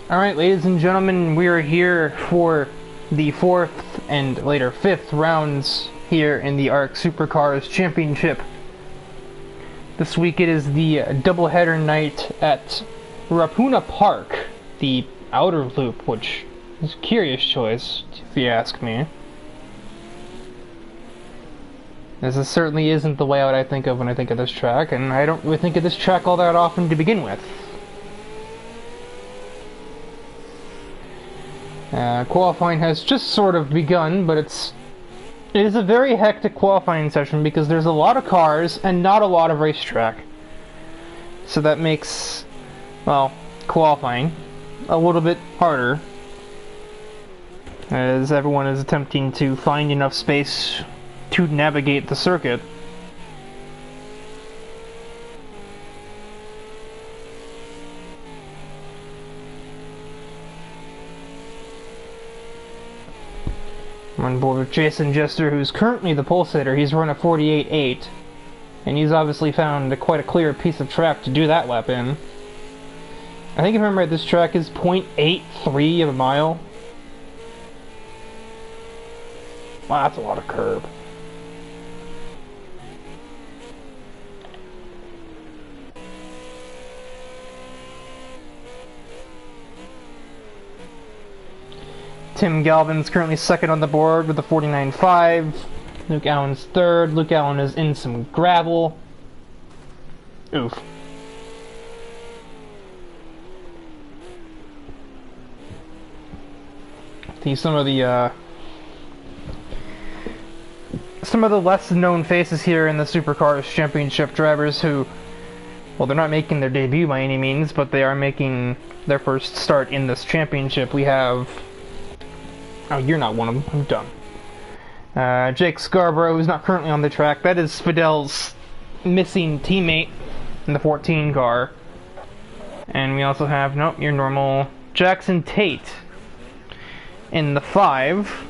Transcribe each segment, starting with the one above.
Alright, ladies and gentlemen, we are here for the fourth and later fifth rounds here in the ARC Supercars Championship. This week it is the doubleheader night at Ruapuna Park, the outer loop, which is a curious choice, if you ask me. This certainly isn't the layout I think of when I think of this track, and I don't really think of this track all that often to begin with. Qualifying has just sort of begun, but it is a very hectic qualifying session because there's a lot of cars and not a lot of racetrack. So that makes, well, qualifying a little bit harder, as everyone is attempting to find enough space to navigate the circuit. I'm on board with Jason Jester, who's currently the pole sitter. He's run a 48.8, and he's obviously found quite a clear piece of track to do that lap in. I think if I remember right, this track is 0.83 of a mile. Wow, that's a lot of curb. Tim Galvin's currently second on the board with a 49.5. Luke Allen's third. Luke Allen is in some gravel. Oof. See some of the less known faces here in the Supercars Championship, drivers who, well, they're not making their debut by any means, but they are making their first start in this championship. We have... Oh, you're not one of them. I'm done. Jake Scarborough, who's not currently on the track. That is Fidel's missing teammate in the 14 car. And we also have, nope, your normal Jackson Tate in the 5.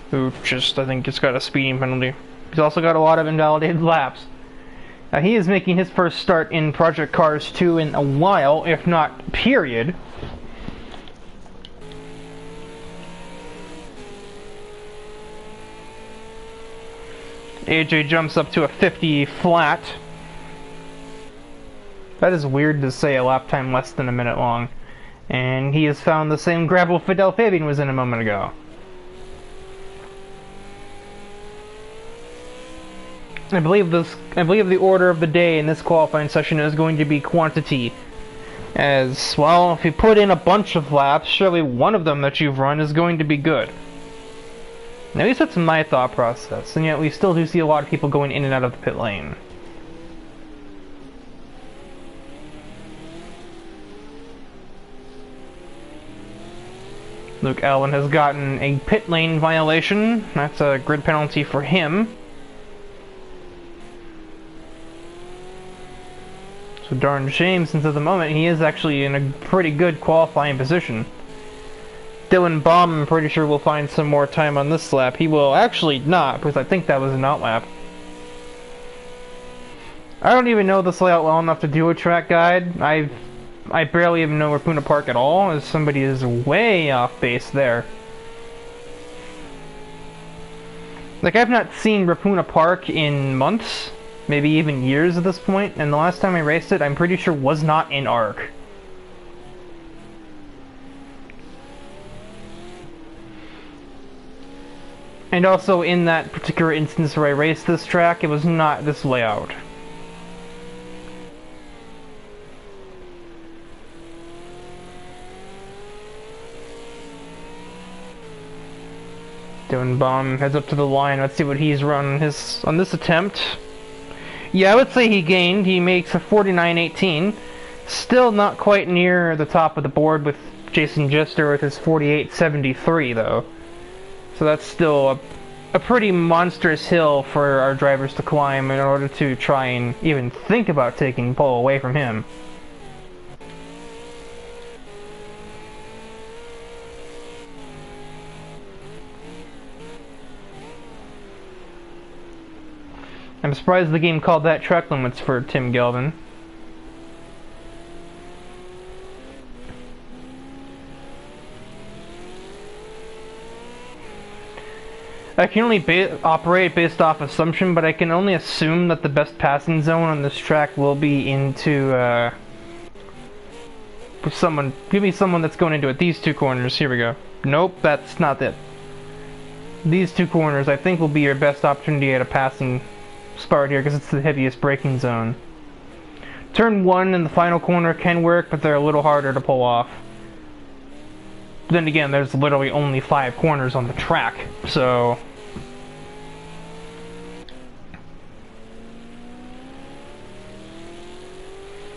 Who just, I think, just got a speeding penalty. He's also got a lot of invalidated laps. He is making his first start in Project Cars 2 in a while, if not period. AJ jumps up to a 50 flat. That is weird to say, a lap time less than a minute long. And he has found the same gravel Fidel Fabian was in a moment ago. I believe the order of the day in this qualifying session is going to be quantity. As, well, if you put in a bunch of laps, surely one of them that you've run is going to be good. At least that's my thought process, and yet we still do see a lot of people going in and out of the pit lane. Luke Allen has gotten a pit lane violation. That's a grid penalty for him. So darn shame, since at the moment he is actually in a pretty good qualifying position. DIVEBOMB, I'm pretty sure, will find some more time on this lap. He will actually not, because I think that was an out lap. I don't even know this layout well enough to do a track guide. I barely even know Ruapuna Park at all, as somebody is way off base there. Like, I've not seen Ruapuna Park in months, maybe even years at this point, and the last time I raced it, I'm pretty sure was not in ARC. And also, in that particular instance where I raced this track, it was not this layout. DIVEBOMB heads up to the line. Let's see what he's run on this attempt. Yeah, I would say he gained. He makes a 49.18. Still not quite near the top of the board with Jason Jester with his 48.73, though. So that's still a pretty monstrous hill for our drivers to climb in order to try and even think about taking pole away from him. I'm surprised the game called that track limits for Tim Galvin. I can only operate based off assumption, but I can only assume that the best passing zone on this track will be into, give me someone that's going into it. These two corners, here we go. Nope, that's not it. These two corners, I think, will be your best opportunity at a passing spot here, because it's the heaviest braking zone. Turn 1 and the final corner can work, but they're a little harder to pull off. Then again, there's literally only 5 corners on the track, so...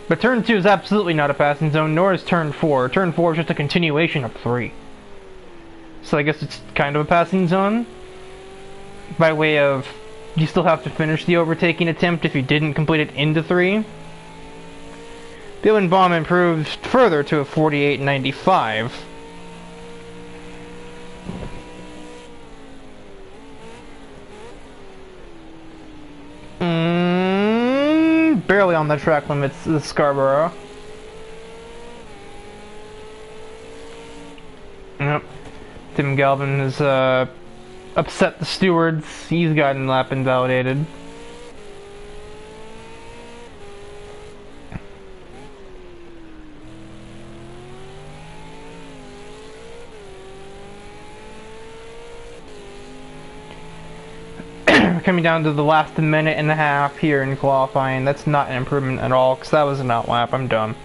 But turn 2 is absolutely not a passing zone, nor is turn 4. Turn 4 is just a continuation of 3. So I guess it's kind of a passing zone. By way of, you still have to finish the overtaking attempt if you didn't complete it into 3. DIVEBOMB improved further to a 48.95. Barely on the track limits, the Scarborough. Yep. Tim Galvin has upset the stewards. He's gotten lap invalidated. Coming down to the last minute and a half here in qualifying. That's not an improvement at all, because that was an outlap. I'm done.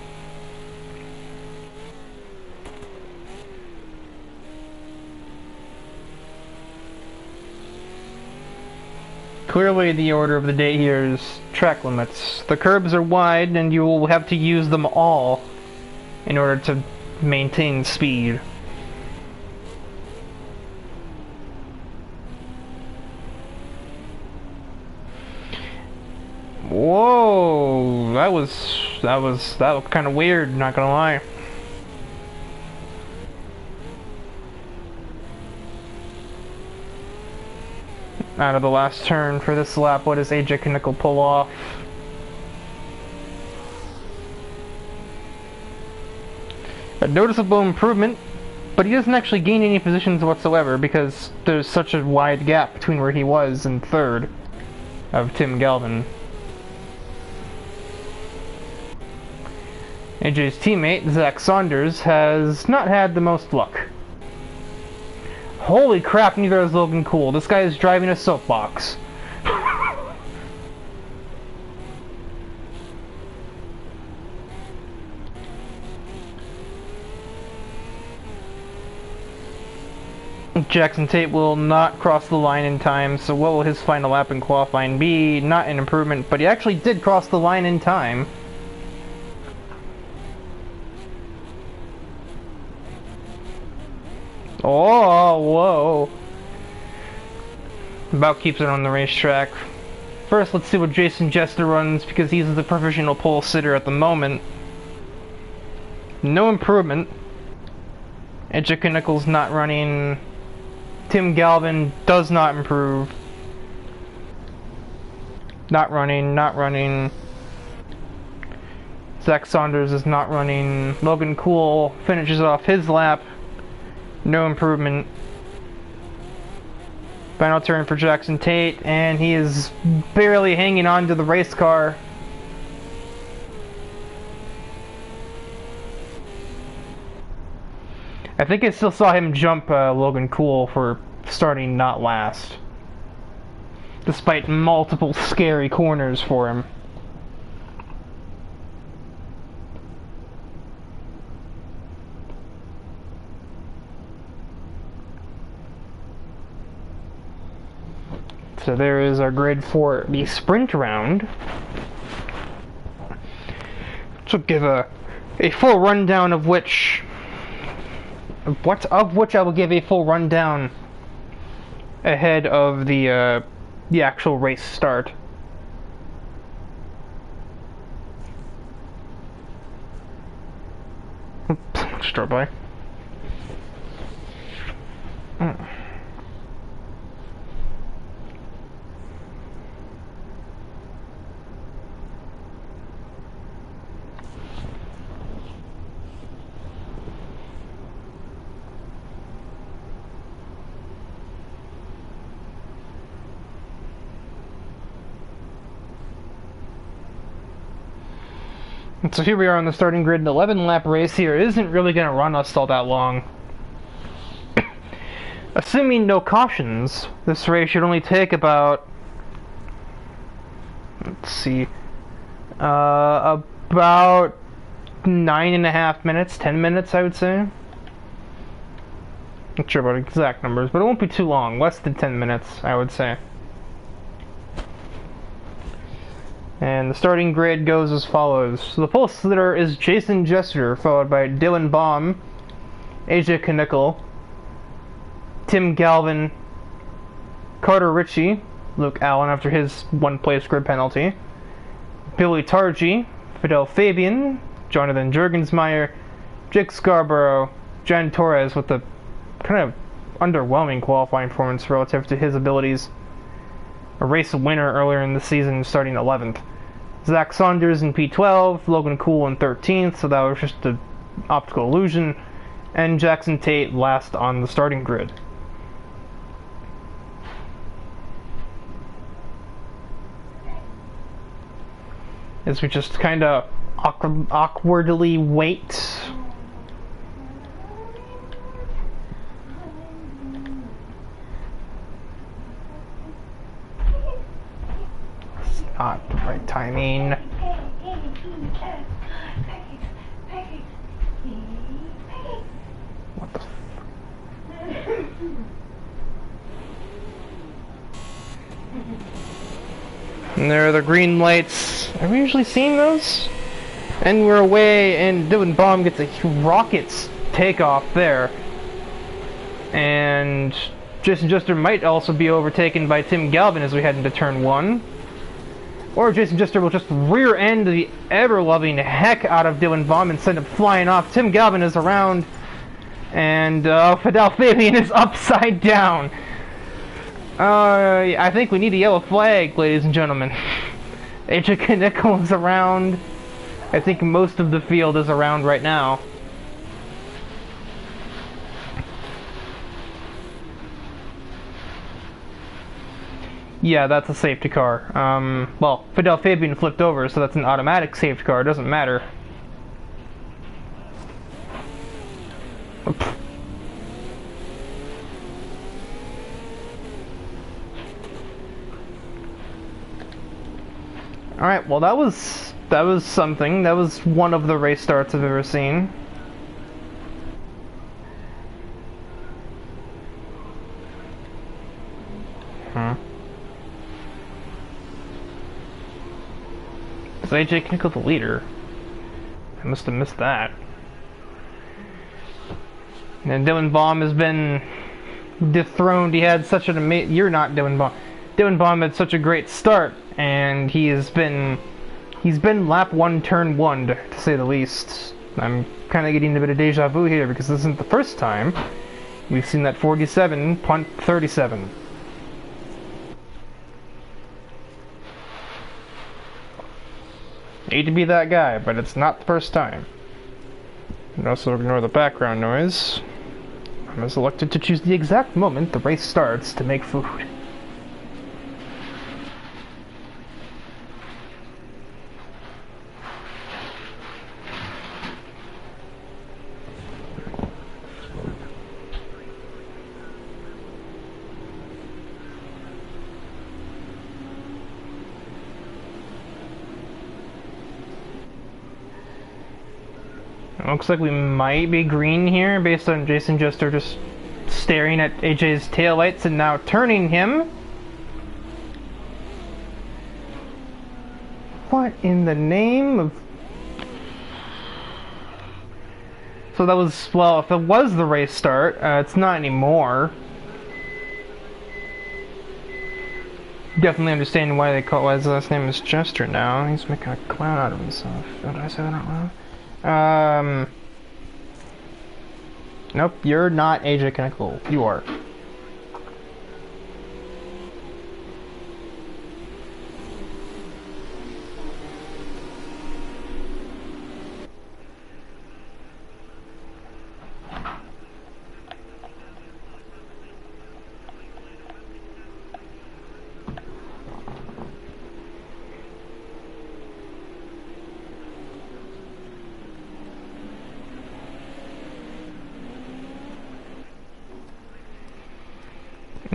Clearly the order of the day here is track limits. The curbs are wide and you will have to use them all in order to maintain speed. Whoa, that was kind of weird, not gonna lie. Out of the last turn for this lap, what does AJ Knickel pull off? A noticeable improvement, but he doesn't actually gain any positions whatsoever because there's such a wide gap between where he was and third of Tim Galvin. AJ's teammate, Zach Saunders, has not had the most luck. Holy crap, neither is Logan Cool. This guy is driving a soapbox. Jackson Tate will not cross the line in time, so what will his final lap in qualifying be? Not an improvement, but he actually did cross the line in time. Oh, whoa. About keeps it on the racetrack. First, let's see what Jason Jester runs, because he's the provisional pole sitter at the moment. No improvement. AJ Knickel's not running. Tim Galvin does not improve. Not running, not running. Zach Saunders is not running. Logan Cool finishes off his lap. No improvement. Final turn for Jackson Tate, and he is barely hanging on to the race car. I think I still saw him jump Logan Cool for starting not last, despite multiple scary corners for him. So there is our grid for the sprint round. So give a full rundown of which I will give a full rundown ahead of the actual race start. Start by. And so here we are on the starting grid. An 11-lap race here isn't really going to run us all that long. Assuming no cautions, this race should only take about, let's see, about 9.5 minutes, 10 minutes, I would say. Not sure about exact numbers, but it won't be too long. Less than 10 minutes, I would say. And the starting grid goes as follows. So the pole sitter is Jason Jester, followed by DIVEBOMB, AJ Knickel, Tim Galvin, Carter Ritchie, Luke Allen after his one-place grid penalty, Billy Targi, Fidel Fabian, Jonathan Jurgensmeyer, Jake Scarborough, Jan Torres with a kind of underwhelming qualifying performance relative to his abilities. A race winner earlier in the season, starting 11th. Zach Saunders in P12, Logan Cool in 13th, so that was just an optical illusion, and Jackson Tate last on the starting grid. As we just kind of awkwardly wait. It's not the right timing. What the And there are the green lights. Have we usually seen those? And we're away, and DIVEBOMB gets a rockets takeoff there. And Jason Jester might also be overtaken by Tim Galvin as we head into turn 1. Or Jason Jester will just rear end the ever-loving heck out of DIVEBOMB and send him flying off. Tim Galvin is around, and Fidel Fabian is upside down. I think we need a yellow flag, ladies and gentlemen. AJ Nickel is around. I think most of the field is around right now. Yeah, that's a safety car. Well, Fidel Fabian flipped over, so that's an automatic safety car. It doesn't matter. Alright, well that was something. That was one of the race starts I've ever seen. Is AJ Nickel the leader? I must have missed that. And DIVEBOMB has been dethroned. He had such an amazing... You're not DIVEBOMB. DIVEBOMB had such a great start, and he's been lap 1, turn 1, to say the least. I'm kind of getting a bit of deja vu here, because this isn't the first time we've seen that 47 punt 37. Hate to be that guy, but it's not the first time. And also ignore the background noise. I'm selected to choose the exact moment the race starts to make food. Looks like we might be green here based on Jason Jester just staring at AJ's taillights and now turning him. What in the name of... So that was, well, if it was the race start, it's not anymore. Definitely understanding why they call why his last name is Jester now. He's making a clown out of himself. Did I say that out loud? Nope, you're not AJ Nickel. You are.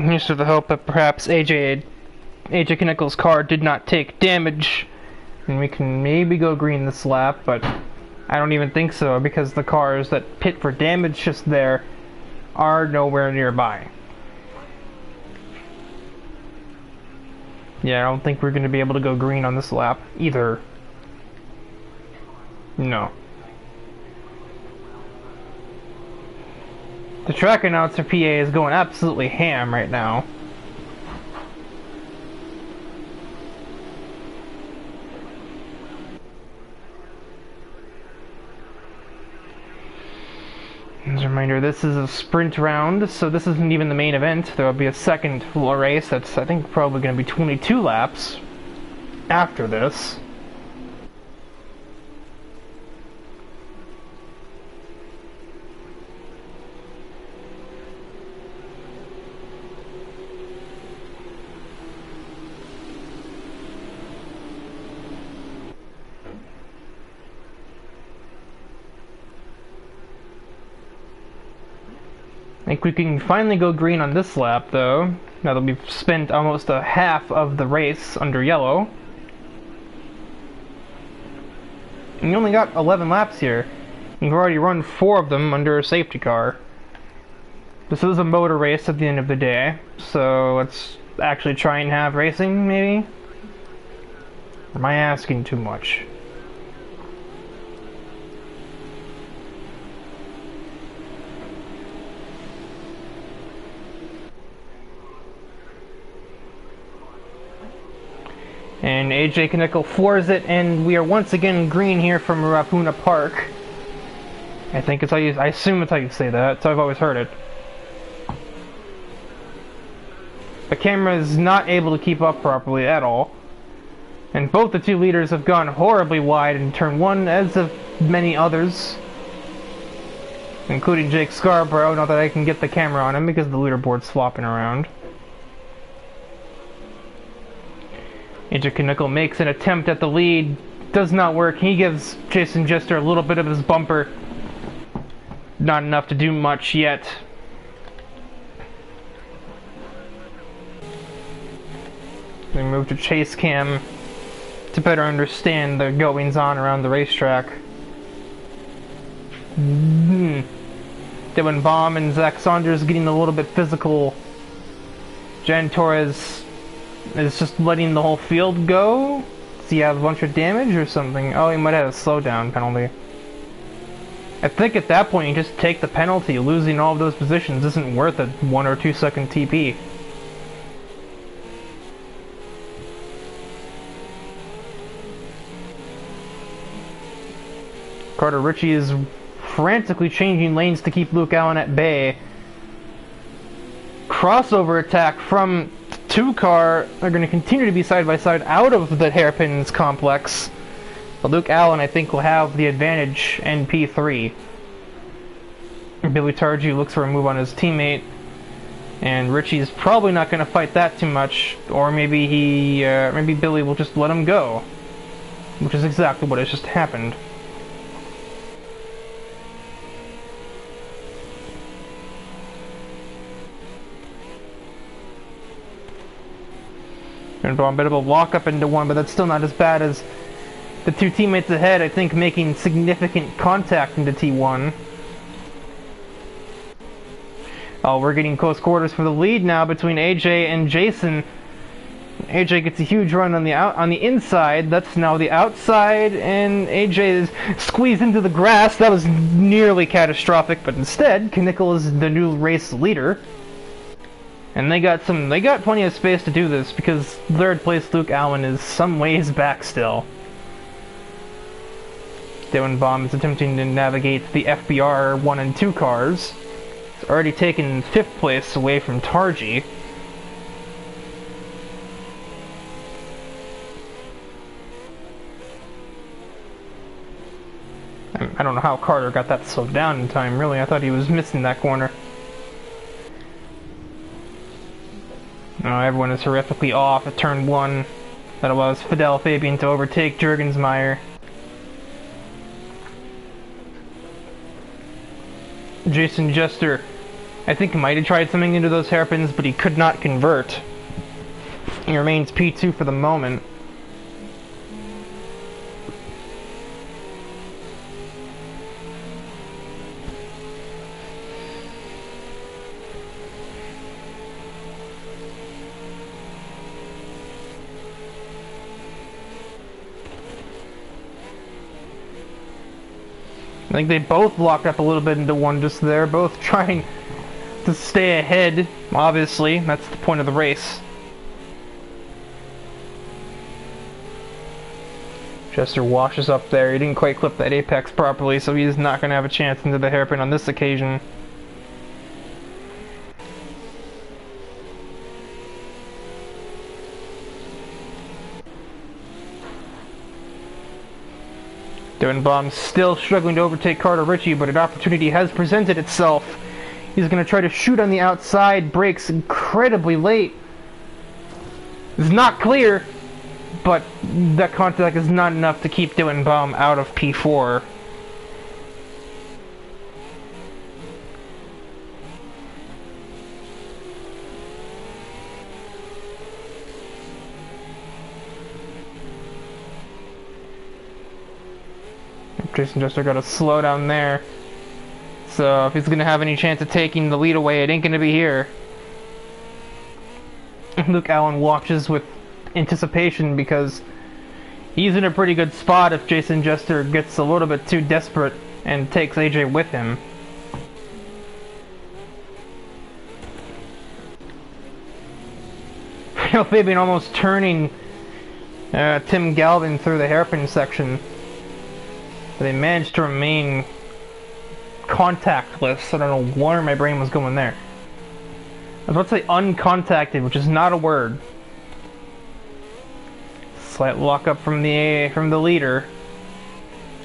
Here's to the hope that perhaps AJ Knickel's car did not take damage, and we can maybe go green this lap, but I don't even think so, because the cars that pit for damage just there are nowhere nearby. Yeah, I don't think we're going to be able to go green on this lap either. No. The track announcer PA is going absolutely ham right now. As a reminder, this is a sprint round, so this isn't even the main event. There will be a second race that's, I think, probably going to be 22 laps after this. I think we can finally go green on this lap, though, now that we've spent almost a half of the race under yellow. And you only got 11 laps here. You've already run 4 of them under a safety car. This is a motor race at the end of the day, so let's actually try and have racing, maybe? Or am I asking too much? And AJ Knickel floors it, and we are once again green here from Ruapuna Park. I think it's how you, I assume it's how you say that, so I've always heard it. The camera is not able to keep up properly at all. And both the two leaders have gone horribly wide in turn 1, as have many others. Including Jake Scarborough, not that I can get the camera on him because the leaderboard's flopping around. AJ Knickel makes an attempt at the lead, does not work. He gives Jason Jester a little bit of his bumper. Not enough to do much yet. We move to chase cam to better understand the goings on around the racetrack. DIVEBOMB and Zach Saunders getting a little bit physical. Jan Torres is just letting the whole field go. Does he have a bunch of damage or something? Oh, he might have a slowdown penalty. I think at that point you just take the penalty. Losing all of those positions isn't worth a 1 or 2 second TP. Carter Ritchie is frantically changing lanes to keep Luke Allen at bay. Crossover attack from 2-car are going to continue to be side by side out of the hairpins complex. But Luke Allen, I think, will have the advantage in P3. Billy Targi looks for a move on his teammate. And Ritchie's probably not going to fight that too much. Or maybe maybe Billy will just let him go. Which is exactly what has just happened. And a bit of a walk up into one, but that's still not as bad as the two teammates ahead, I think, making significant contact into T1. Oh, we're getting close quarters for the lead now between AJ and Jason. AJ gets a huge run on the inside. That's now the outside, and AJ is squeezed into the grass. That was nearly catastrophic, but instead, Knickel is the new race leader. And they got plenty of space to do this because third place Luke Allen is some ways back still. DIVEBOMB is attempting to navigate the FBR 1 and 2 cars. He's already taken 5th place away from Targi. I don't know how Carter got that slowed down in time, really. I thought he was missing that corner. Everyone is horrifically off at turn 1. That allows Fidel Fabian to overtake Jurgensmeyer. Jason Jester I think he might have tried something into those hairpins, but he could not convert. He remains P2 for the moment. I think they both locked up a little bit into one just there, both trying to stay ahead, obviously. That's the point of the race. Jester washes up there. He didn't quite clip that apex properly, so he's not going to have a chance into the hairpin on this occasion. DIVEBOMB still struggling to overtake Carter Ritchie, but an opportunity has presented itself. He's going to try to shoot on the outside, brakes incredibly late. It's not clear, but that contact is not enough to keep DIVEBOMB out of P4. Jason Jester got a slow down there. So if he's going to have any chance of taking the lead away, it ain't going to be here. Luke Allen watches with anticipation because he's in a pretty good spot if Jason Jester gets a little bit too desperate and takes AJ with him. Fabian almost turning Tim Galvin through the hairpin section. They managed to remain contactless. I don't know where my brain was going there. I was about to say uncontacted, which is not a word. Slight lockup from the leader,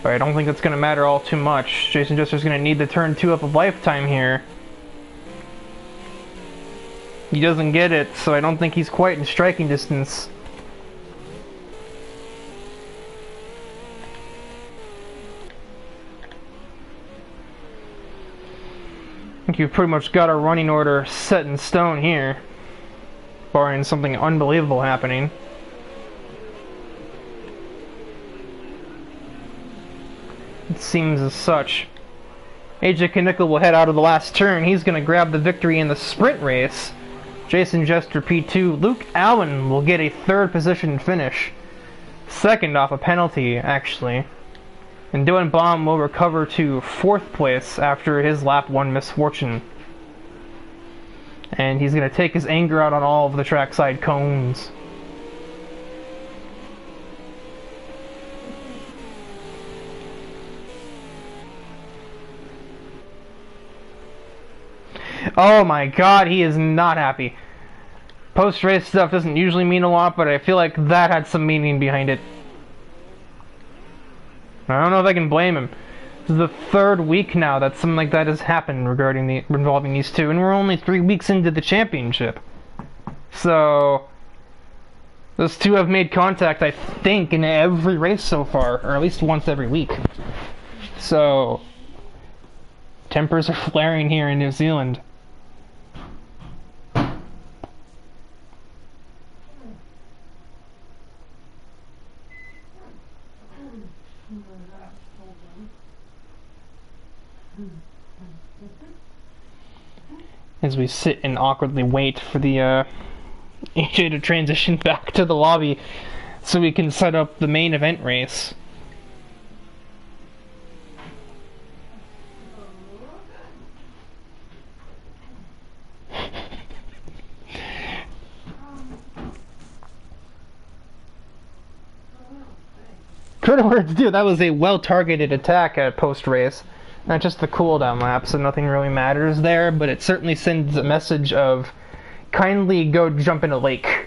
but I don't think that's going to matter all too much. Jason Jester's going to need the turn 2 up of lifetime here. He doesn't get it, so I don't think he's quite in striking distance. I think you've pretty much got a running order set in stone here, barring something unbelievable happening. It seems as such. AJ Knickel will head out of the last turn. He's going to grab the victory in the sprint race. Jason Jester P2. Luke Allen will get a 3rd position finish. 2nd off a penalty, actually. And DIVEBOMB will recover to 4th place after his lap 1 misfortune. And he's going to take his anger out on all of the trackside cones. Oh my god, he is not happy. Post-race stuff doesn't usually mean a lot, but I feel like that had some meaning behind it. I don't know if I can blame him. This is the 3rd week now that something like that has happened involving these two, and we're only 3 weeks into the championship. So those two have made contact, I think, in every race so far, or at least once every week. So tempers are flaring here in New Zealand. As we sit and awkwardly wait for the AJ to transition back to the lobby so we can set up the main event race. Credit where it's due, that was a well-targeted attack at post-race. Not just the cooldown lap, so nothing really matters there, but it certainly sends a message of kindly go jump in a lake.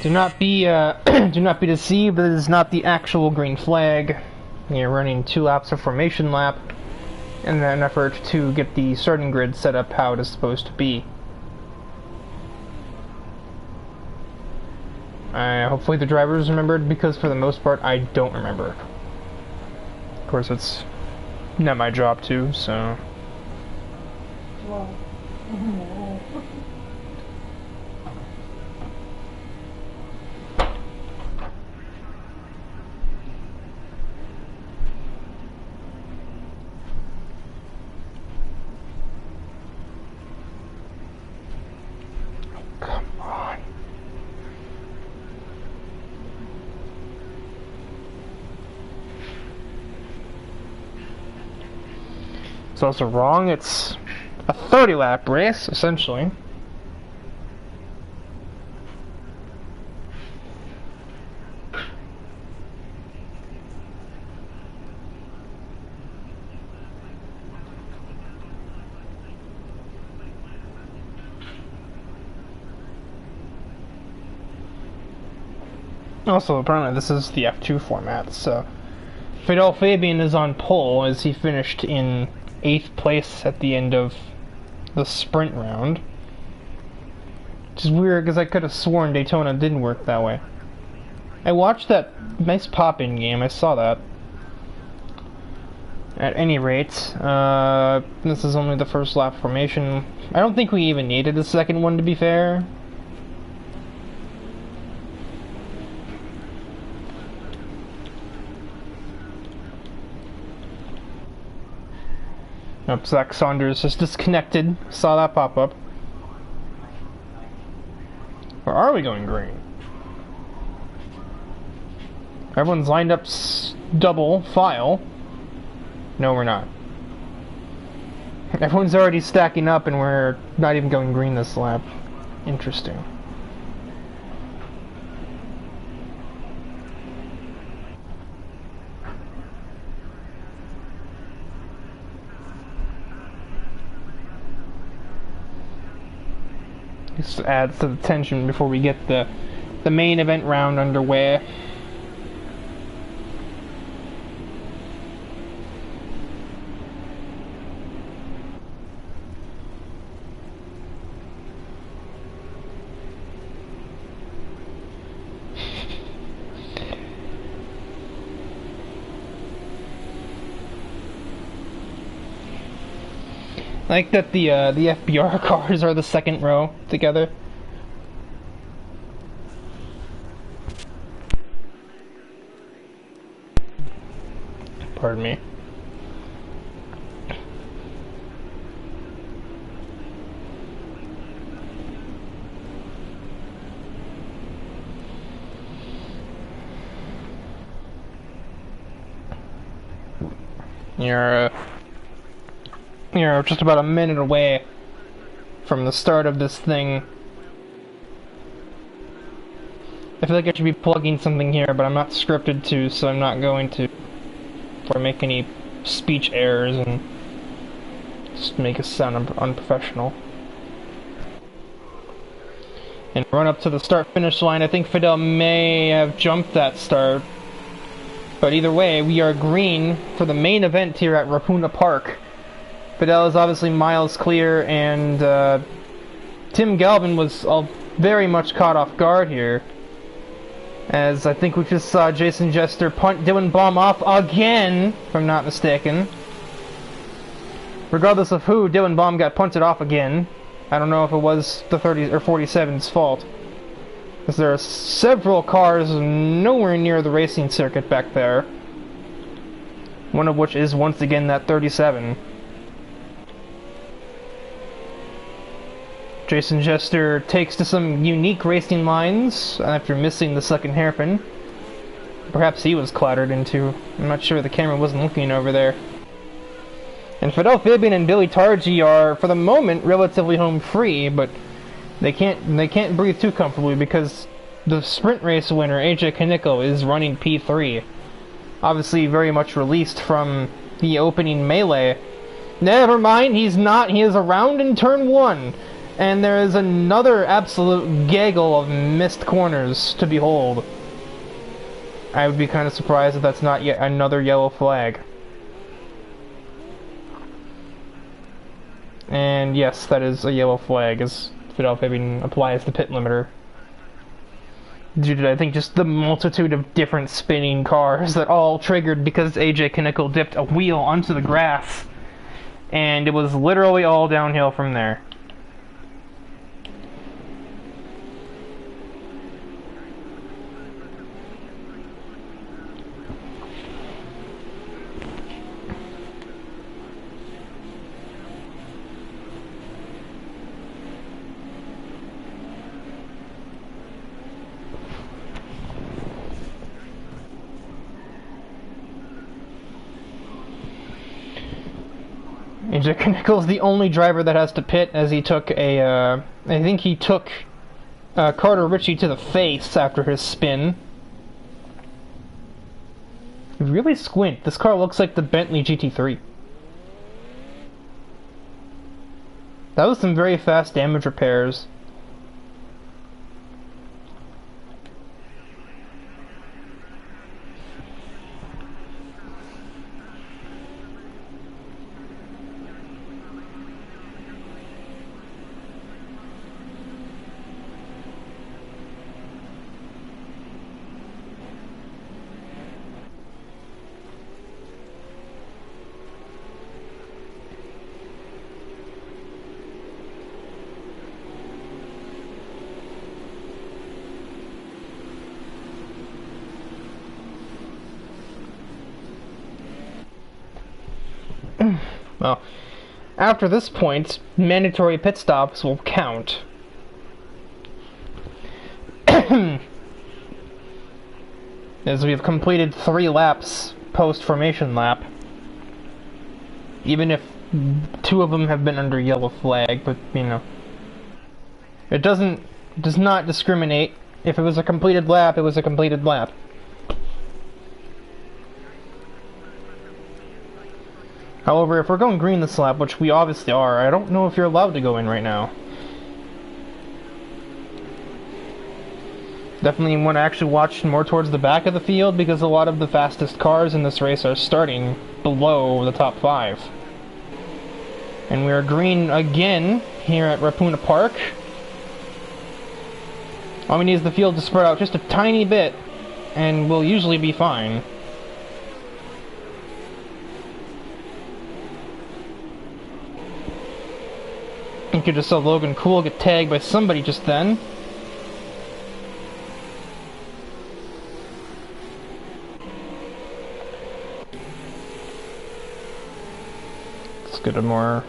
Do not be do not be deceived. It is not the actual green flag. You're running 2 laps of formation lap in an effort to get the starting grid set up how it is supposed to be. Hopefully the drivers remembered, because for the most part I don't remember. Of course, it's not my job to, so. Well, Come on. It's also wrong. It's a 30-lap race, essentially. Also, apparently this is the F2 format, so Fidel Fabian is on pole as he finished in 8th place at the end of the sprint round. Which is weird, because I could have sworn Daytona didn't work that way. I watched that nice pop-in game, I saw that. At any rate, this is only the first lap formation. I don't think we even needed a second one, to be fair. Nope, Zach Saunders is disconnected. Saw that pop up. Or are we going green? Everyone's lined up double file. No, we're not. Everyone's already stacking up and we're not even going green this lap. Interesting. Just adds to the tension before we get the main event round underway. I like that the FBR cars are the second row together. Pardon me. You're just about a minute away from the start of this thing. I feel like I should be plugging something here, but I'm not scripted to, so I'm not going to, or make any speech errors and just make us sound unprofessional. And run up to the start-finish line. I think Fidel may have jumped that start, but either way, we are green for the main event here at Ruapuna Park. Fidel is obviously miles clear, and Tim Galvin was very much caught off guard here, as I think we just saw Jason Jester punt Dylan Baum off again, if I'm not mistaken. Regardless of who, Dylan Baum got punted off again. I don't know if it was the 30 or 47's fault, because there are several cars nowhere near the racing circuit back there, one of which is once again that 37. Jason Jester takes to some unique racing lines after missing the second hairpin. Perhaps he was clattered into. I'm not sure, the camera wasn't looking over there. And Fidel Fabian and Billy Targi are, for the moment, relatively home free, but they can't breathe too comfortably because the sprint race winner, AJ Kaneko, is running P3. Obviously very much released from the opening melee. Never mind, he's not. He is around in turn 1. And there is another absolute gaggle of missed corners to behold. I would be kind of surprised if that's not yet another yellow flag. And yes, that is a yellow flag as Fidel Fabian applies the pit limiter. Due to, I think, just the multitude of different spinning cars that all triggered because AJ Knickel dipped a wheel onto the grass. And it was literally all downhill from there. AJ Knickel is the only driver that has to pit, as he took a, I think he took Carter Ritchie to the face after his spin. If you really squint, this car looks like the Bentley GT3. That was some very fast damage repairs. Well, after this point, mandatory pit stops will count. As we have completed 3 laps post-formation lap. Even if 2 of them have been under yellow flag, but, you know. It does not discriminate. If it was a completed lap, it was a completed lap. However, if we're going green this lap, which we obviously are, I don't know if you're allowed to go in right now. Definitely want to actually watch more towards the back of the field, because a lot of the fastest cars in this race are starting below the top 5. And we are green again here at Ruapuna Park. All we need is the field to spread out just a tiny bit, and we'll usually be fine. You could just saw Logan Cool get tagged by somebody just then. Let's get a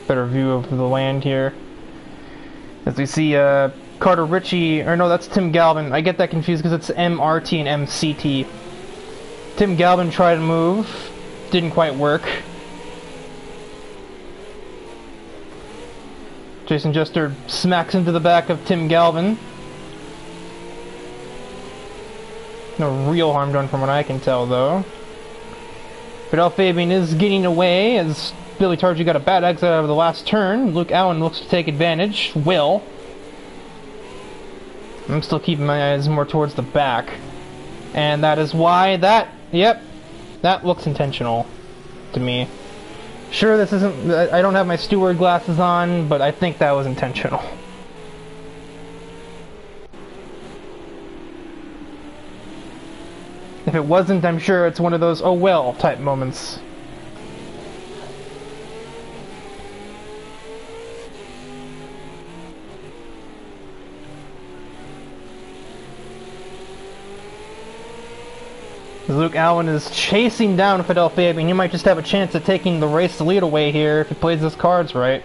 better view of the land here. As we see Carter Ritchie, or no, that's Tim Galvin. I get that confused because it's MRT and MCT. Tim Galvin tried to move, didn't quite work. Jason Jester smacks into the back of Tim Galvin. No real harm done from what I can tell, though. Fidel Fabian is getting away as Billy Targi got a bad exit out of the last turn. Luke Allen looks to take advantage. Will. I'm still keeping my eyes more towards the back. And that is why yep, that looks intentional to me. Sure, this isn't, I don't have my steward glasses on, but I think that was intentional. If it wasn't, I'm sure it's one of those oh well type moments. Luke Allen is chasing down Fidel Fabian. He might just have a chance at taking the race lead away here if he plays his cards right.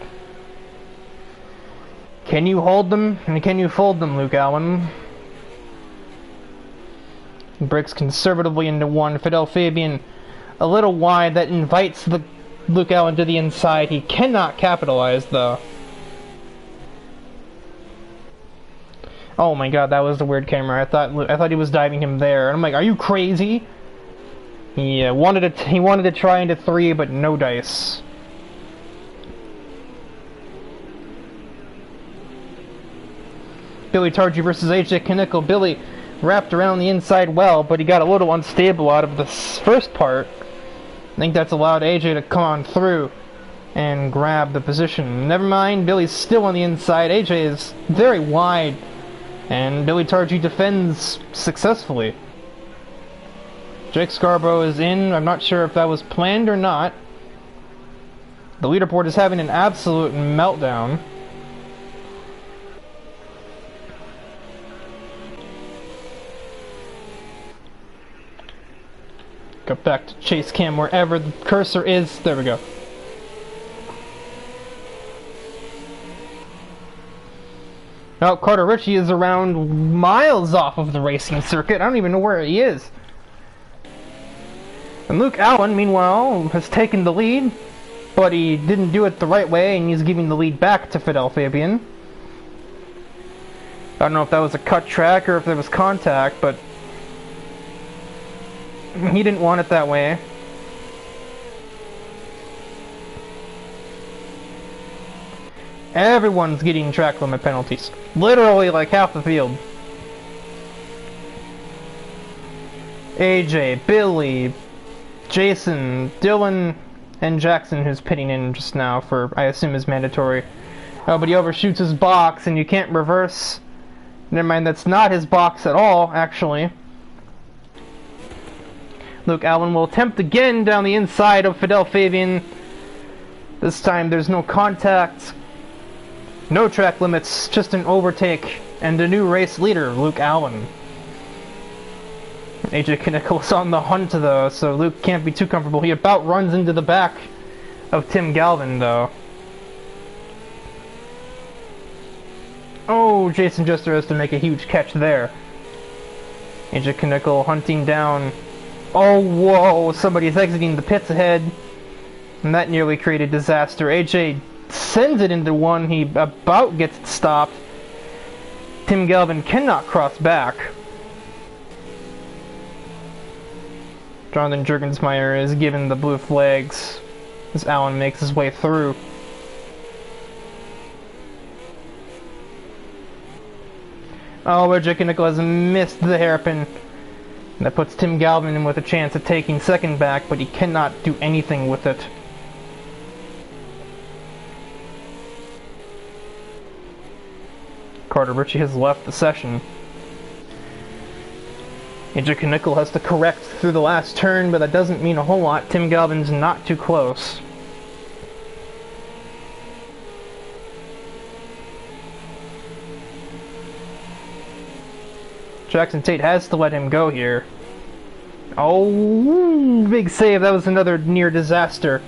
Can you hold them? And can you fold them, Luke Allen? He breaks conservatively into one. Fidel Fabian a little wide. That invites the Luke Allen to the inside. He cannot capitalize, though. Oh my god, that was the weird camera. I thought he was diving him there. And I'm like, are you crazy? He wanted to try into 3, but no dice. Billy Targi versus AJ Knickel. Billy wrapped around the inside well, but he got a little unstable out of the first part. I think that's allowed AJ to come on through and grab the position. Never mind, Billy's still on the inside. AJ is very wide, and Billy Targi defends successfully. Jake Scarborough is in. I'm not sure if that was planned or not. The leaderboard is having an absolute meltdown. Go back to chase cam wherever the cursor is. There we go. Now Carter Ritchie is around miles off of the racing circuit. I don't even know where he is. And Luke Allen, meanwhile, has taken the lead, but he didn't do it the right way, and he's giving the lead back to Fidel Fabian. I don't know if that was a cut track or if there was contact, but he didn't want it that way. Everyone's getting track limit penalties. Literally like half the field. AJ, Billy, Jason, Dylan, and Jackson, who's pitting in just now for, I assume, is mandatory. Oh, but he overshoots his box and you can't reverse. Never mind, that's not his box at all, actually. Luke Allen will attempt again down the inside of Fidel Fabian. This time there's no contact, no track limits, just an overtake, and a new race leader, Luke Allen. AJ Knickel is on the hunt though, so Luke can't be too comfortable. He about runs into the back of Tim Galvin though. Oh, Jason Jester has to make a huge catch there. AJ Knickel hunting down. Oh, whoa, somebody's exiting the pits ahead. And that nearly created disaster. AJ sends it into one, he about gets it stopped. Tim Galvin cannot cross back. Jonathan Jurgensmeyer is given the blue flags as Allen makes his way through. Oh, AJ Knickel has missed the hairpin. And that puts Tim Galvin in with a chance of taking second back, but he cannot do anything with it. Carter Ritchie has left the session. AJ Knickel has to correct through the last turn, but that doesn't mean a whole lot. Tim Galvin's not too close. Jackson Tate has to let him go here. Oh, big save. That was another near disaster.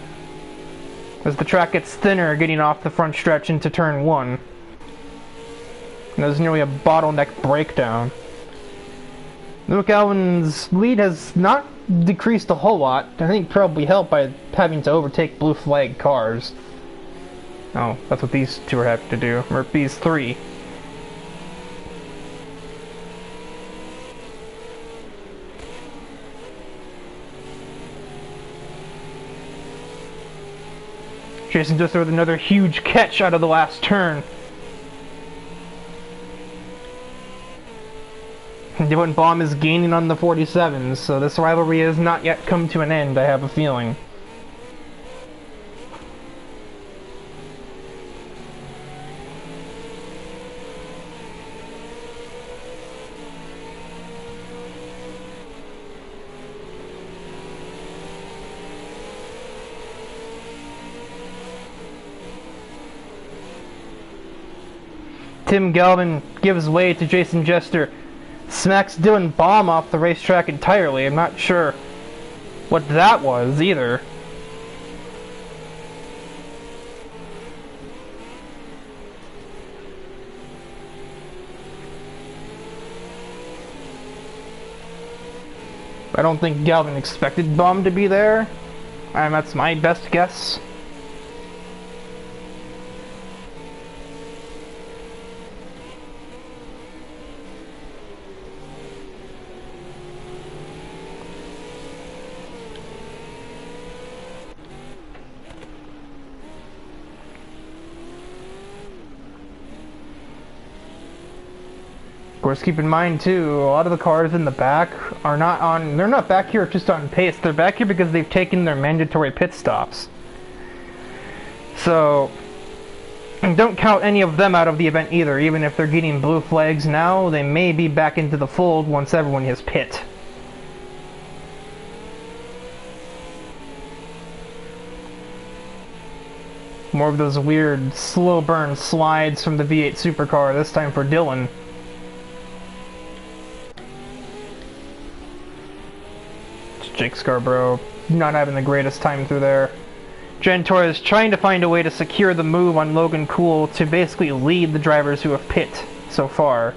As the track gets thinner, getting off the front stretch into turn 1. And that was nearly a bottleneck breakdown. Luke Allen's lead has not decreased a whole lot. I think probably helped by having to overtake blue flag cars. Oh, that's what these two are having to do. Or these three. Jason just with another huge catch out of the last turn. Dylan Baum is gaining on the 47s, so this rivalry has not yet come to an end, I have a feeling. Tim Galvin gives way to Jason Jester. Smacks Dylan Baum off the racetrack entirely. I'm not sure what that was either. I don't think Galvin expected Baum to be there. That's my best guess. course, keep in mind too, a lot of the cars in the back are not on, they're not back here just on pace, they're back here because they've taken their mandatory pit stops. So, don't count any of them out of the event either. Even if they're getting blue flags now, they may be back into the fold once everyone has pit. More of those weird slow burn slides from the V8 Supercar, this time for Dylan. Jake Scarborough not having the greatest time through there. Jen Torres trying to find a way to secure the move on Logan Cool to basically lead the drivers who have pit so far.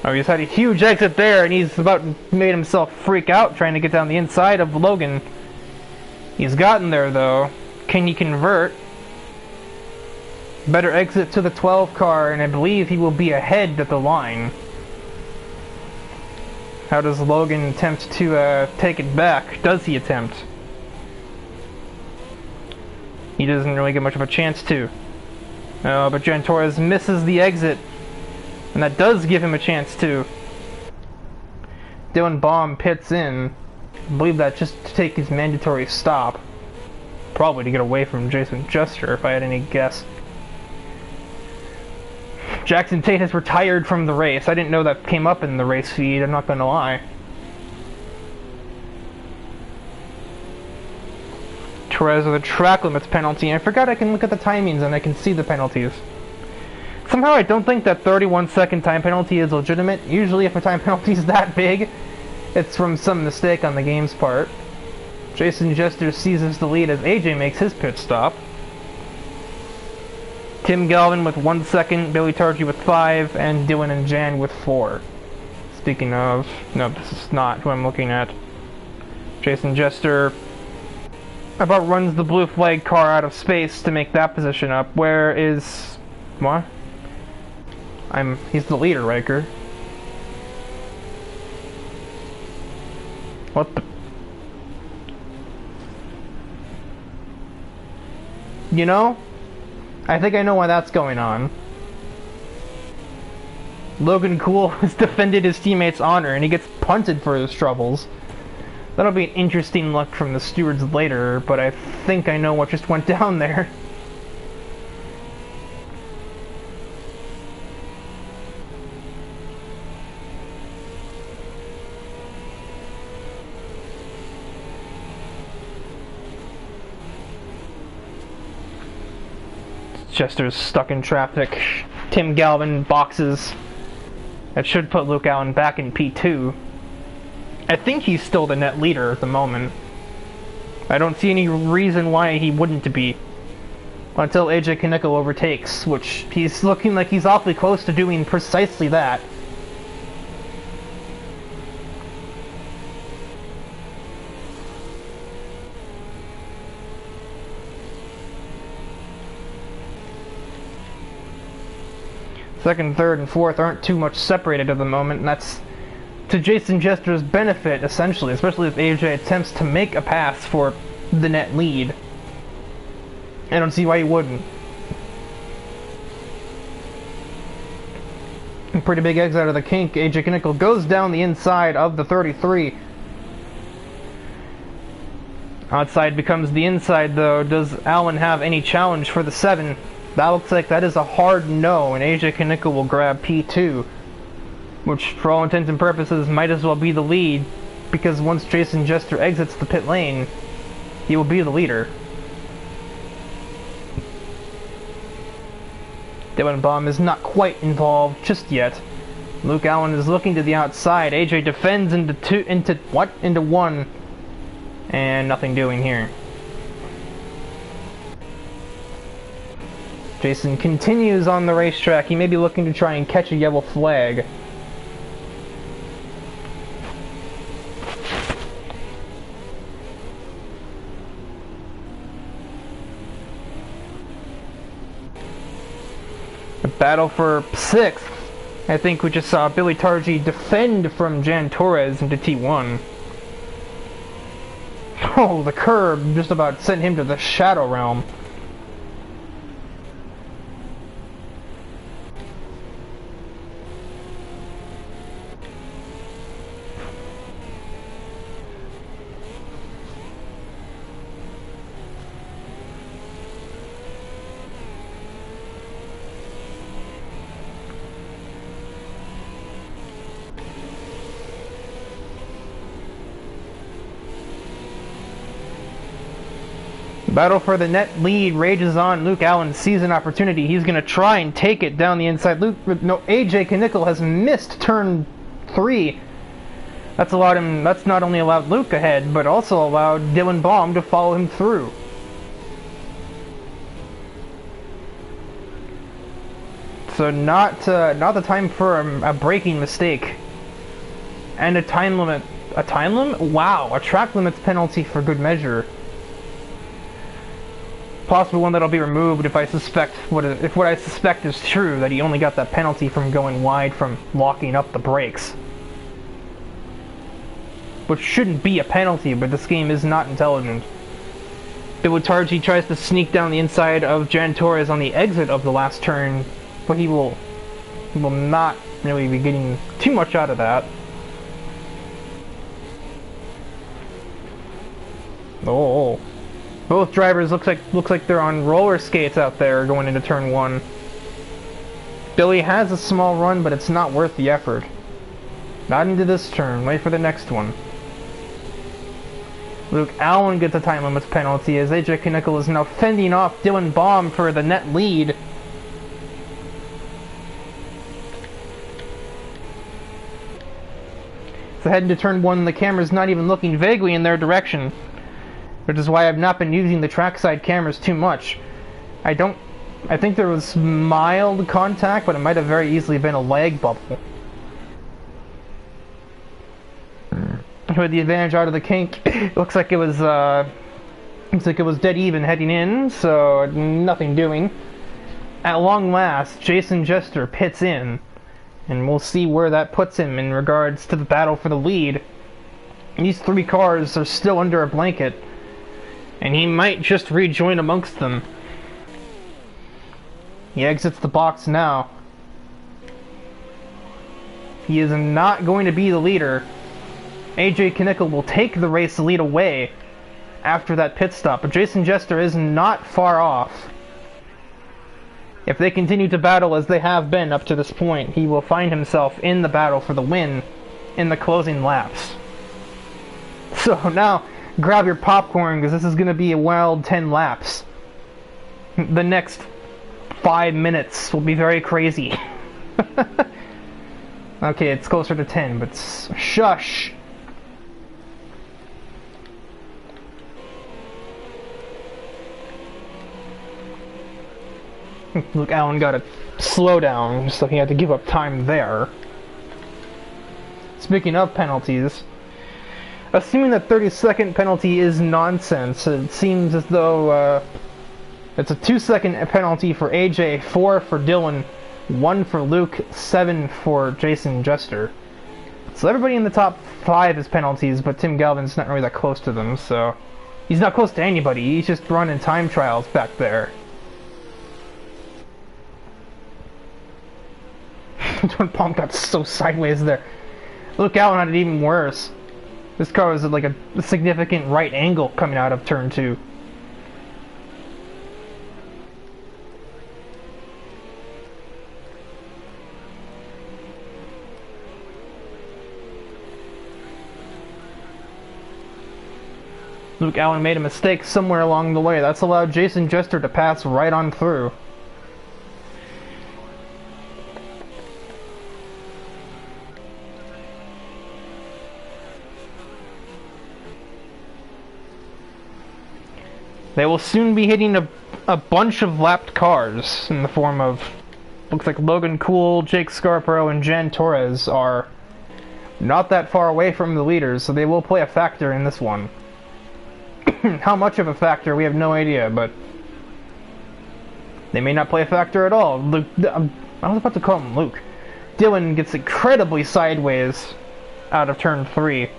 Oh, he's had a huge exit there, and he's about made himself freak out trying to get down the inside of Logan. He's gotten there though. Can he convert? Better exit to the 12 car, and I believe he will be ahead at the line. How does Logan attempt to take it back? Does he attempt? He doesn't really get much of a chance to. But Jen Torres misses the exit. And that does give him a chance to. DIVEBOMB pits in. I believe that just to take his mandatory stop. Probably to get away from Jason Jester, if I had any guess. Jackson Tate has retired from the race. I didn't know that came up in the race feed, I'm not gonna lie. Torres with a track limits penalty. I forgot I can look at the timings and I can see the penalties. Somehow I don't think that 31-second time penalty is legitimate. Usually if a time penalty is that big, it's from some mistake on the game's part. Jason Jester seizes the lead as AJ makes his pit stop. Tim Galvin with 1 second, Billy Targi with 5, and Dylan and Jan with 4. Speaking of... no, this is not who I'm looking at. Jason Jester about runs the blue flag car out of space to make that position up. Where is... what? He's the leader, Riker. What the... you know? I think I know why that's going on. Logan Cool has defended his teammate's honor and he gets punted for his troubles. That'll be an interesting look from the stewards later, but I think I know what just went down there. Chester's stuck in traffic. Tim Galvin boxes. That should put Luke Allen back in P2. I think he's still the net leader at the moment. I don't see any reason why he wouldn't be. Until AJ Kaneko overtakes, which he's looking like he's awfully close to doing precisely that. Second, third, and fourth aren't too much separated at the moment, and that's to Jason Jester's benefit, essentially, especially if AJ attempts to make a pass for the net lead. I don't see why he wouldn't. A pretty big exit out of the kink. AJ Kaneko goes down the inside of the 33. Outside becomes the inside, though. Does Allen have any challenge for the 7? That looks like that is a hard no, and AJ Kaneko will grab P2. Which, for all intents and purposes, might as well be the lead, because once Jason Jester exits the pit lane, he will be the leader. DIVEBOMB is not quite involved just yet. Luke Allen is looking to the outside. AJ defends into one, and nothing doing here. Jason continues on the racetrack. He may be looking to try and catch a yellow flag. A battle for 6th. I think we just saw Billy Targi defend from Jan Torres into T1. Oh, the curb just about sent him to the Shadow Realm. Battle for the net lead rages on. Luke Allen sees an opportunity. He's going to try and take it down the inside. AJ Knickel has missed turn 3. That's not only allowed Luke ahead, but also allowed DIVEBOMB to follow him through. So not the time for a braking mistake. And a time limit. A time limit? Wow, a track limits penalty for good measure. Possibly one that'll be removed if what I suspect is true, that he only got that penalty from going wide from locking up the brakes. Which shouldn't be a penalty, but this game is not intelligent. Billy Targi tries to sneak down the inside of Jan Torres on the exit of the last turn, but he will not really be getting too much out of that. Oh. Both drivers looks like they're on roller skates out there going into turn 1. Billy has a small run, but it's not worth the effort. Not into this turn. Wait for the next one. Luke Allen gets a time limits penalty as AJ Knickel is now fending off DIVEBOMB for the net lead. So heading to turn 1, the camera's not even looking vaguely in their direction. Which is why I've not been using the trackside cameras too much. I think there was mild contact, but it might have very easily been a lag bubble. Who had the advantage out of the kink. Looks like it was dead even heading in, so nothing doing. At long last, Jason Jester pits in, and we'll see where that puts him in regards to the battle for the lead. These 3 cars are still under a blanket, and he might just rejoin amongst them. He exits the box now. He is not going to be the leader. AJ Knickel will take the race lead away after that pit stop, but Jason Jester is not far off. If they continue to battle as they have been up to this point, he will find himself in the battle for the win in the closing laps. So now, grab your popcorn, because this is going to be a wild 10 laps. The next 5 minutes will be very crazy. Okay, it's closer to 10, but shush! Luke Allen got a slow down, so he had to give up time there. Speaking of penalties, assuming that 30-second penalty is nonsense, it seems as though it's a 2-second penalty for AJ, 4 for Dylan, 1 for Luke, 7 for Jason Jester. So everybody in the top 5 is penalties, but Tim Galvin's not really that close to them, so he's not close to anybody. He's just running time trials back there. DIVEBOMB got so sideways there. Luke Allen had it even worse. This car was at like a significant right angle coming out of turn 2. Luke Allen made a mistake somewhere along the way. That's allowed Jason Jester to pass right on through. They will soon be hitting a bunch of lapped cars in the form of, looks like Logan Cool, Jake Scarborough, and Jan Torres are not that far away from the leaders, so they will play a factor in this one. How much of a factor, we have no idea, but they may not play a factor at all. Luke, I was about to call him Luke. Dylan gets incredibly sideways out of turn 3.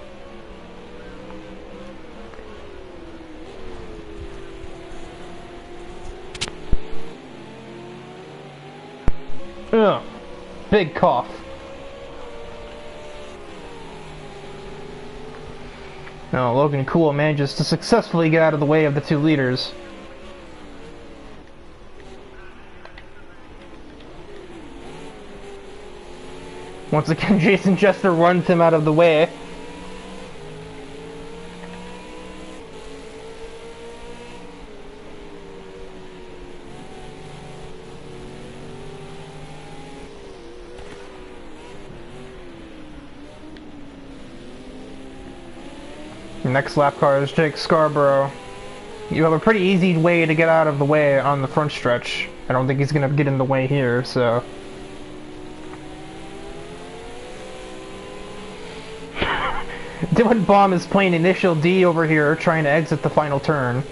Ugh. Big cough. No, Logan Cool manages to successfully get out of the way of the 2 leaders. Once again, Jason Jester runs him out of the way. Next lap car is Jake Scarborough. You have a pretty easy way to get out of the way on the front stretch. I don't think he's going to get in the way here, so... DIVEBOMB is playing Initial D over here, trying to exit the final turn.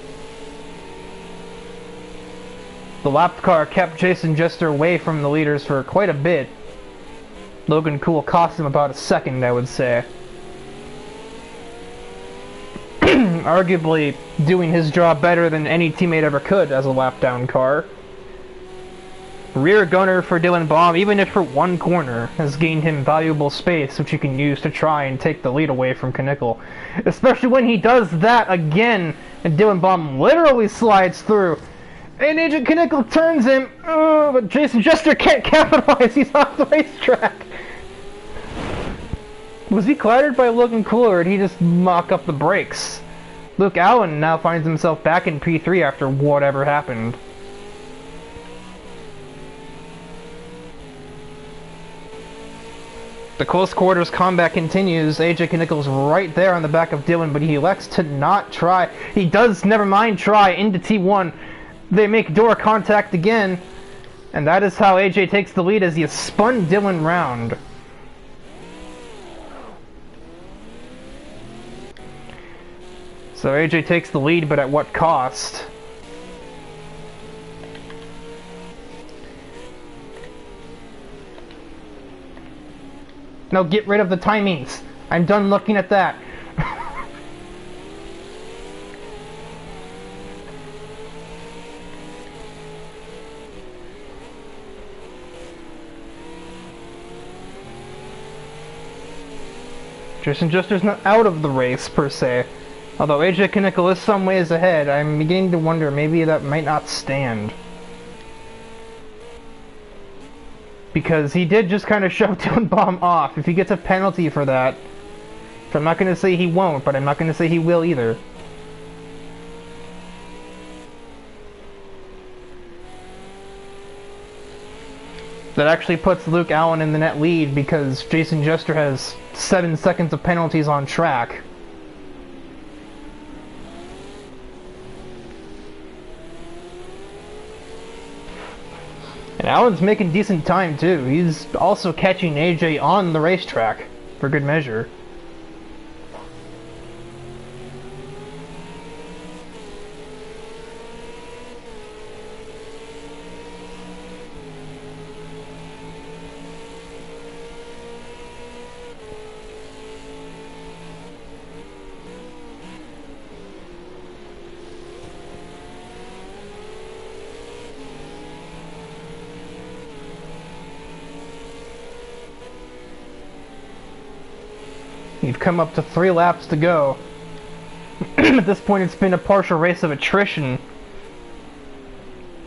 The lap car kept Jason Jester away from the leaders for quite a bit. Logan Cool cost him about a second, I would say. Arguably doing his job better than any teammate ever could as a lap down car. Rear gunner for DIVEBOMB, even if for one corner, has gained him valuable space which he can use to try and take the lead away from Knickel. Especially when he does that again and DIVEBOMB literally slides through. And Agent Knickel turns him, but Jason Jester can't capitalize, he's off the racetrack. Was he clattered by Logan Cool, or did he just mock up the brakes? Luke Allen now finds himself back in P3 after whatever happened. The close quarters combat continues. AJ Knickel's right there on the back of Dylan, but he elects to not try. He does, never mind, try into T1. They make door contact again, and that is how AJ takes the lead as he has spun Dylan round. So AJ takes the lead, but at what cost? No, get rid of the timings. I'm done looking at that. Jason Jester's not out of the race, per se. Although AJ Knickel is some ways ahead, I'm beginning to wonder maybe that might not stand. Because he did just kind of shove DIVEBOMB off. If he gets a penalty for that, which I'm not going to say he won't, but I'm not going to say he will either. That actually puts Luke Allen in the net lead because Jason Jester has 7 seconds of penalties on track. And Allen's making decent time too. He's also catching AJ on the racetrack, for good measure. You've come up to 3 laps to go. At this point it's been a partial race of attrition,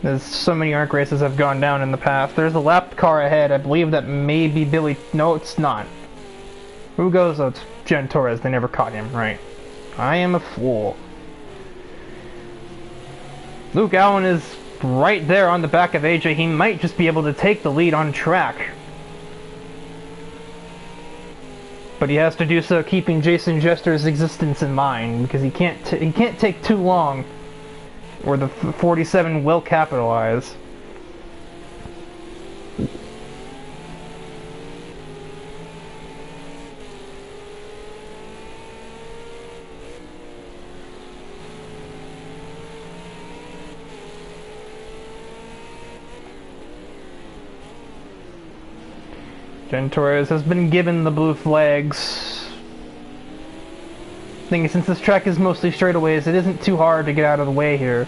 as so many ARC races have gone down in the past. There's a lap car ahead. I believe that may be Billy... No, it's not. Who goes? Oh, it's Jen Torres. They never caught him, right. I am a fool. Luke Allen is right there on the back of AJ. He might just be able to take the lead on track. But he has to do so keeping Jason Jester's existence in mind, because he can't take too long, or the 47 will capitalize. Jen Torres has been given the blue flags. Thinking since this track is mostly straightaways, it isn't too hard to get out of the way here.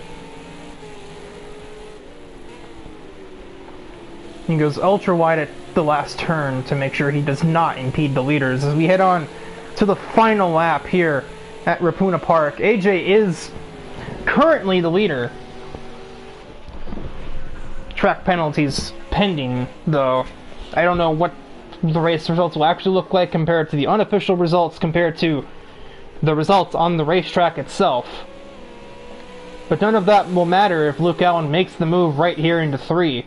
He goes ultra wide at the last turn to make sure he does not impede the leaders. As we head on to the final lap here at Ruapuna Park, AJ is currently the leader. Track penalties pending, though. I don't know what the race results will actually look like compared to the unofficial results, compared to the results on the racetrack itself. But none of that will matter if Luke Allen makes the move right here into 3.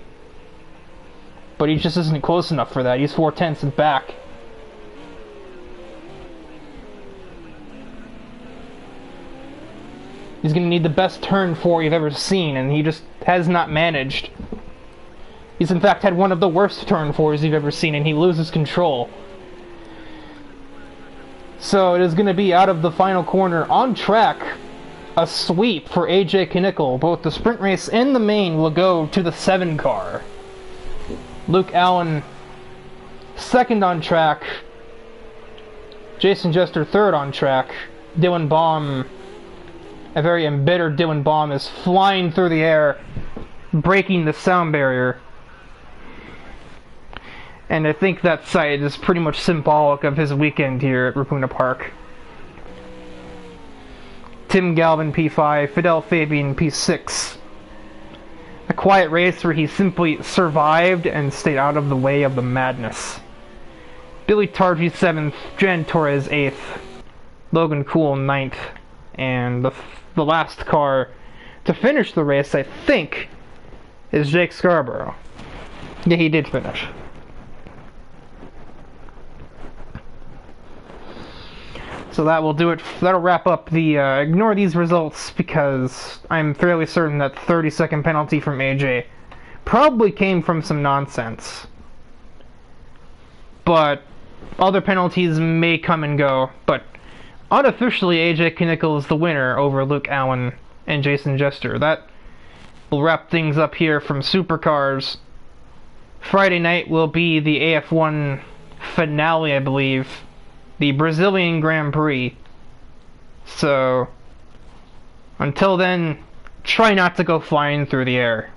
But he just isn't close enough for that. He's 4/10 back. He's going to need the best turn 4 you've ever seen, and he just has not managed. He's in fact had one of the worst turn 4s you've ever seen, and he loses control. So it is going to be out of the final corner on track. A sweep for AJ Knickel. Both the sprint race and the main will go to the 7 car. Luke Allen second on track. Jason Jester third on track. Dylan Baum, a very embittered Dylan Baum, is flying through the air, breaking the sound barrier. And I think that sight is pretty much symbolic of his weekend here at Ruapuna Park. Tim Galvin P5, Fidel Fabian P6. A quiet race where he simply survived and stayed out of the way of the madness. Billy Targi 7th, Jen Torres 8th, Logan Cool 9th, and the last car to finish the race, I think, is Jake Scarborough. Yeah, he did finish. So that will do it. That'll wrap up the, ignore these results because I'm fairly certain that 30-second penalty from AJ probably came from some nonsense. But other penalties may come and go. But unofficially, AJ Knickel is the winner over Luke Allen and Jason Jester. That will wrap things up here from Supercars. Friday night will be the AF1 finale, I believe. The Brazilian Grand Prix. So, until then, try not to go flying through the air.